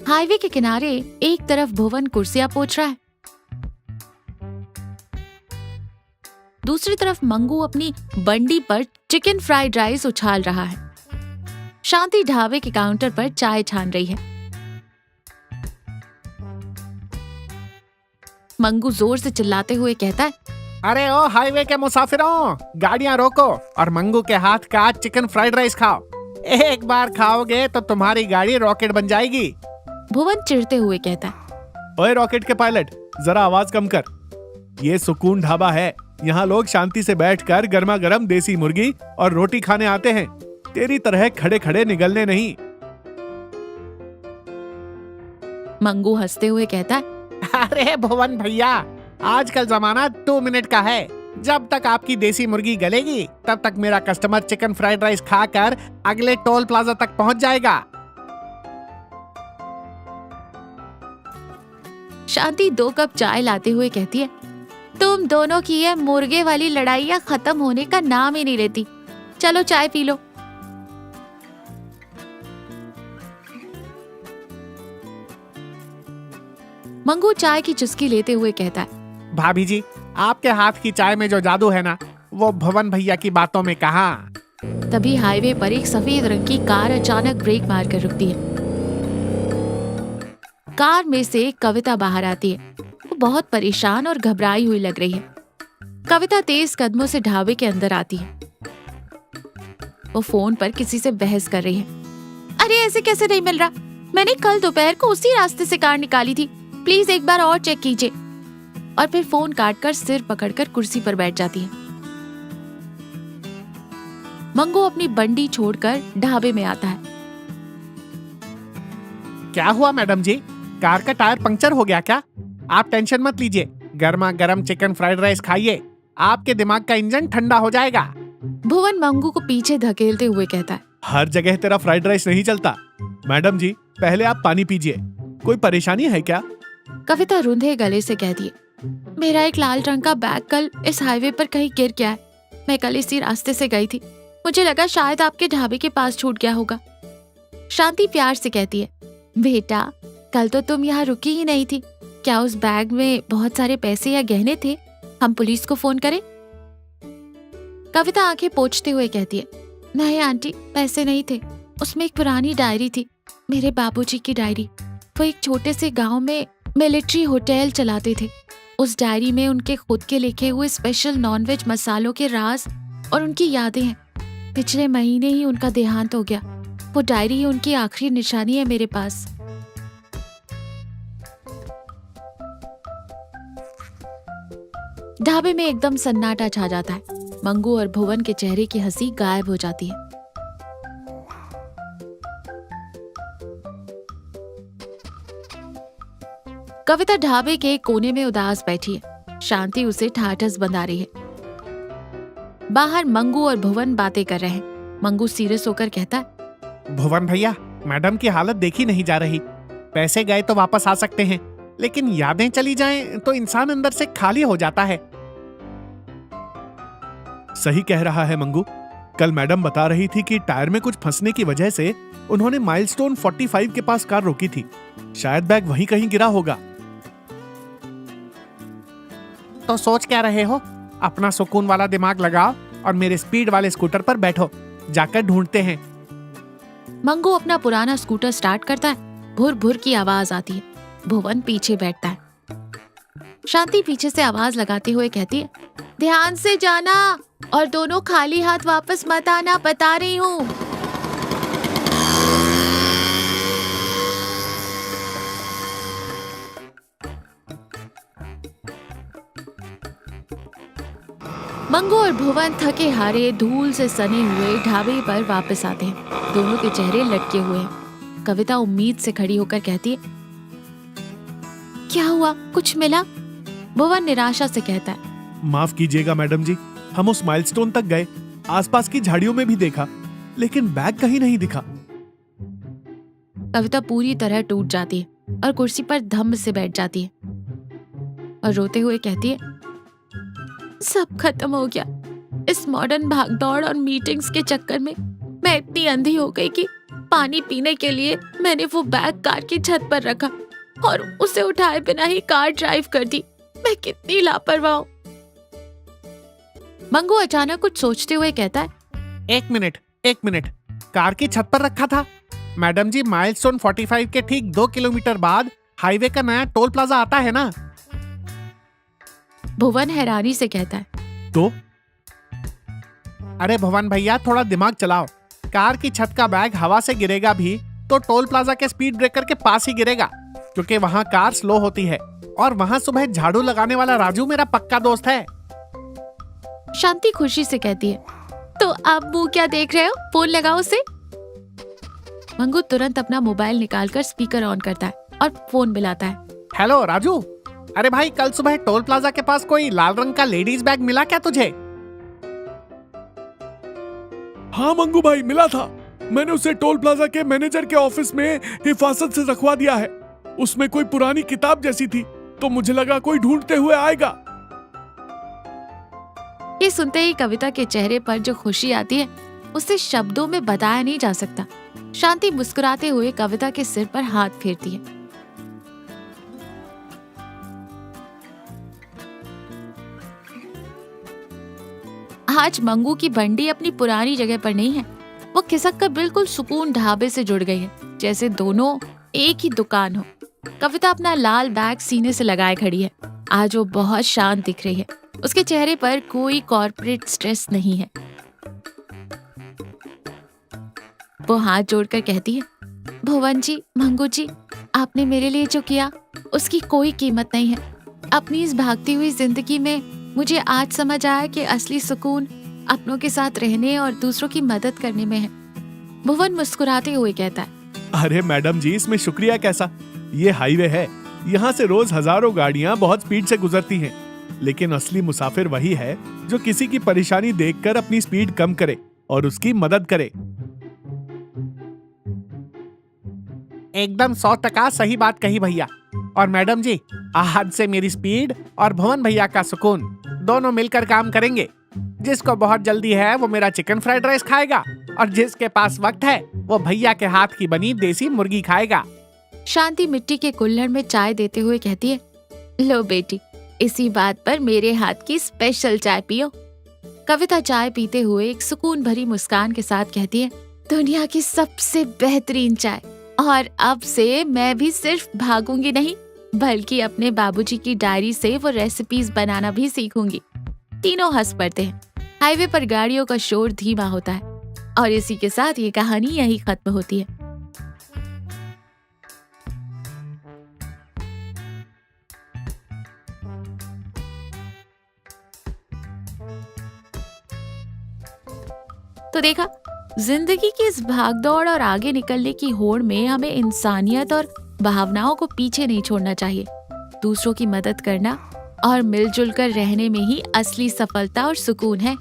Highway के किनारे एक तरफ भुवन कुर्सियां पोंछ रहा है, दूसरी तरफ मंगू अपनी बंडी पर चिकन फ्राइड राइस उछाल रहा है। शांति ढाबे के काउंटर पर चाय छान रही है। मंगू जोर से चिल्लाते हुए कहता है, अरे ओ हाईवे के मुसाफिरों, गाड़ियां रोको और मंगू के हाथ का चिकन फ्राइड राइस खाओ। एक बार खाओगे तो तुम्हारी गाड़ी रॉकेट बन जाएगी। भुवन चिढ़ते हुए कहता है, ओए रॉकेट के पायलट, जरा आवाज कम कर। ये सुकून ढाबा है, यहाँ लोग शांति से बैठकर गर्मा गर्म देसी मुर्गी और रोटी खाने आते हैं, तेरी तरह खड़े खड़े निगलने नहीं। मंगू हंसते हुए कहता है, अरे भुवन भैया, आजकल जमाना 2 मिनट का है। जब तक आपकी देसी मुर्गी गलेगी तब तक मेरा कस्टमर चिकन फ्राइड राइस खाकर अगले टोल प्लाजा तक पहुंच जाएगा। शांति 2 कप चाय लाते हुए कहती है, तुम दोनों की ये मुर्गे वाली लड़ाइयां खत्म होने का नाम ही नहीं लेती। चलो चाय पी लो। मंगू चाय की चुस्की लेते हुए कहता है, भाभी जी, आपके हाथ की चाय में जो जादू है ना, वो भुवन भैया की बातों में कहाँ। तभी हाईवे पर एक सफेद रंग की कार अचानक ब्रेक मारकर रुकती है। कार में से कविता बाहर आती है। वो बहुत परेशान और घबराई हुई लग रही है। कविता तेज कदमों से ढाबे के अंदर आती है। वो फोन पर किसी से बहस कर रही है। अरे ऐसे कैसे नहीं मिल रहा? मैंने कल दोपहर को उसी रास्ते से कार निकाली थी, प्लीज एक बार और चेक कीजिए। और फिर फोन काटकर सिर पकड़कर कुर्सी पर बैठ जाती है। मंगू अपनी बंडी छोड़कर ढाबे में आता है। क्या हुआ मैडम जी, कार का टायर पंक्चर हो गया क्या? आप टेंशन मत लीजिए, गर्मा गर्म चिकन फ्राइड राइस खाइए, आपके दिमाग का इंजन ठंडा हो जाएगा। भुवन मंगू को पीछे धकेलते हुए कहता है, हर जगह तेरा फ्राइड राइस नहीं चलता। मैडम जी, पहले आप पानी पीजिए। कोई परेशानी है क्या? कविता रुंधे गले से कहती है, मेरा एक लाल रंग का बैग कल इस हाईवे पर कहीं गिर गया है। मैं कल इसी रास्ते से गई थी, मुझे लगा शायद आपके ढाबे के पास छूट गया होगा। शांति प्यार से कहती है, बेटा कल तो तुम यहाँ रुकी ही नहीं थी, क्या उस बैग में बहुत सारे पैसे या गहने थे? हम पुलिस को फोन करें? कविता आंखें पोंछते हुए कहती है, नहीं आंटी, पैसे नहीं थे, उसमें एक पुरानी डायरी थी, मेरे बाबूजी की डायरी। वो एक छोटे से गांव में मिलिट्री होटल चलाते थे। उस डायरी में उनके खुद के लिखे हुए स्पेशल नॉनवेज मसालों के राज और उनकी यादें हैं। पिछले महीने ही उनका देहांत हो गया। वो डायरी ही उनकी आखिरी निशानी है मेरे पास। ढाबे में एकदम सन्नाटा छा जाता है। मंगू और भुवन के चेहरे की हंसी गायब हो जाती है। कविता ढाबे के कोने में उदास बैठी है। शांति उसे ठाठस बंधा रही है। बाहर मंगू और भुवन बातें कर रहे हैं। मंगू सीरियस होकर कहता है, भुवन भैया, मैडम की हालत देखी नहीं जा रही। पैसे गए तो वापस आ सकते हैं, लेकिन यादें चली जाएं तो इंसान अंदर से खाली हो जाता है। सही कह रहा है मंगू। कल मैडम बता रही थी कि टायर में कुछ फंसने की वजह से उन्होंने माइलस्टोन 45 के पास कार रोकी थी। शायद बैग वहीं कहीं गिरा होगा। तो सोच क्या रहे हो? अपना सुकून वाला दिमाग लगाओ और मेरे स्पीड वाले स्कूटर पर बैठो, जाकर ढूंढते हैं। मंगू अपना पुराना स्कूटर स्टार्ट करता है। भुर भुर की आवाज आती है। भुवन पीछे बैठता है। शांति पीछे से आवाज लगाते हुए कहती है, ध्यान से जाना और दोनों खाली हाथ वापस मत आना, बता रही हूँ। मंगू और भुवन थके हारे धूल से सने हुए ढाबे पर वापस आते हैं। दोनों के चेहरे लटके हुए हैं। कविता उम्मीद से खड़ी होकर कहती है, क्या हुआ, कुछ मिला? भुवन निराशा से कहता है, माफ कीजिएगा मैडम जी, हम उस माइलस्टोन तक गए, आसपास की झाड़ियों में भी देखा, लेकिन बैग कहीं नहीं दिखा। कविता पूरी तरह टूट जाती है और कुर्सी पर धम्म से बैठ जाती है और रोते हुए कहती है, सब खत्म हो गया। इस मॉडर्न भागदौड़ और मीटिंग्स के चक्कर में मैं इतनी अंधी हो गई कि पानी पीने के लिए मैंने वो बैग कार की छत पर रखा और उसे उठाए बिना ही कार ड्राइव कर दी। मैं कितनी लापरवाह हूँ। मंगू अचानक कुछ सोचते हुए कहता है, एक मिनट, कार की छत पर रखा था? मैडम जी, माइलस्टोन 45 के ठीक 2 किलोमीटर बाद हाईवे का नया टोल प्लाजा आता है ना? भुवन हैरानी से कहता है, तो? अरे भुवन भैया, थोड़ा दिमाग चलाओ। कार की छत का बैग हवा से गिरेगा भी तो टोल प्लाजा के स्पीड ब्रेकर के पास ही गिरेगा, क्योंकि वहाँ कार स्लो होती है। और वहाँ सुबह झाड़ू लगाने वाला राजू मेरा पक्का दोस्त है। शांति खुशी से कहती है, तो आप मुंह क्या देख रहे हो, फोन लगाओ उसे। मंगू तुरंत अपना मोबाइल निकालकर स्पीकर ऑन करता है और फोन मिलाता है। हेलो राजू, अरे भाई, कल सुबह टोल प्लाजा के पास कोई लाल रंग का लेडीज बैग मिला क्या तुझे? हाँ मंगू भाई, मिला था। मैंने उसे टोल प्लाजा के मैनेजर के ऑफिस में हिफाजत से रखवा दिया है। उसमें कोई पुरानी किताब जैसी थी, तो मुझे लगा कोई ढूंढते हुए आएगा। ये सुनते ही कविता के चेहरे पर जो खुशी आती है उसे शब्दों में बताया नहीं जा सकता। शांति मुस्कुराते हुए कविता के सिर पर हाथ फेरती है। आज मंगू की बंडी अपनी पुरानी जगह पर नहीं है। वो खिसक कर बिल्कुल सुकून ढाबे से जुड़ गई है, जैसे दोनों एक ही दुकान हो। कविता अपना लाल बैग सीने से लगाए खड़ी है। आज वो बहुत शांत दिख रही है। उसके चेहरे पर कोई कॉर्पोरेट स्ट्रेस नहीं है। वो हाथ जोड़कर कहती है, भुवन जी, मंगू जी, आपने मेरे लिए जो किया उसकी कोई कीमत नहीं है। अपनी इस भागती हुई जिंदगी में मुझे आज समझ आया कि असली सुकून अपनों के साथ रहने और दूसरों की मदद करने में है। भुवन मुस्कुराते हुए कहता है, अरे मैडम जी, इसमें शुक्रिया कैसा? ये हाईवे है, यहाँ से रोज हजारों गाड़ियाँ बहुत स्पीड से गुजरती हैं, लेकिन असली मुसाफिर वही है जो किसी की परेशानी देखकर अपनी स्पीड कम करे और उसकी मदद करे। एकदम 100% सही बात कही भैया। और मैडम जी, आज से मेरी स्पीड और भुवन भैया का सुकून दोनों मिलकर काम करेंगे। जिसको बहुत जल्दी है वो मेरा चिकन फ्राइड राइस खाएगा, और जिसके पास वक्त है वो भैया के हाथ की बनी देसी मुर्गी खाएगा। शांति मिट्टी के कुल्हड़ में चाय देते हुए कहती है, लो बेटी, इसी बात पर मेरे हाथ की स्पेशल चाय पियो। कविता चाय पीते हुए एक सुकून भरी मुस्कान के साथ कहती है, दुनिया की सबसे बेहतरीन चाय। और अब से मैं भी सिर्फ भागूंगी नहीं, बल्कि अपने बाबूजी की डायरी से वो रेसिपीज बनाना भी सीखूंगी। तीनों हंस पड़ते हैं। हाईवे पर गाड़ियों का शोर धीमा होता है और इसी के साथ ये कहानी यहीं खत्म होती है। तो देखा, जिंदगी की इस भागदौड़ और आगे निकलने की होड़ में हमें इंसानियत और भावनाओं को पीछे नहीं छोड़ना चाहिए। दूसरों की मदद करना और मिलजुल कर रहने में ही असली सफलता और सुकून है।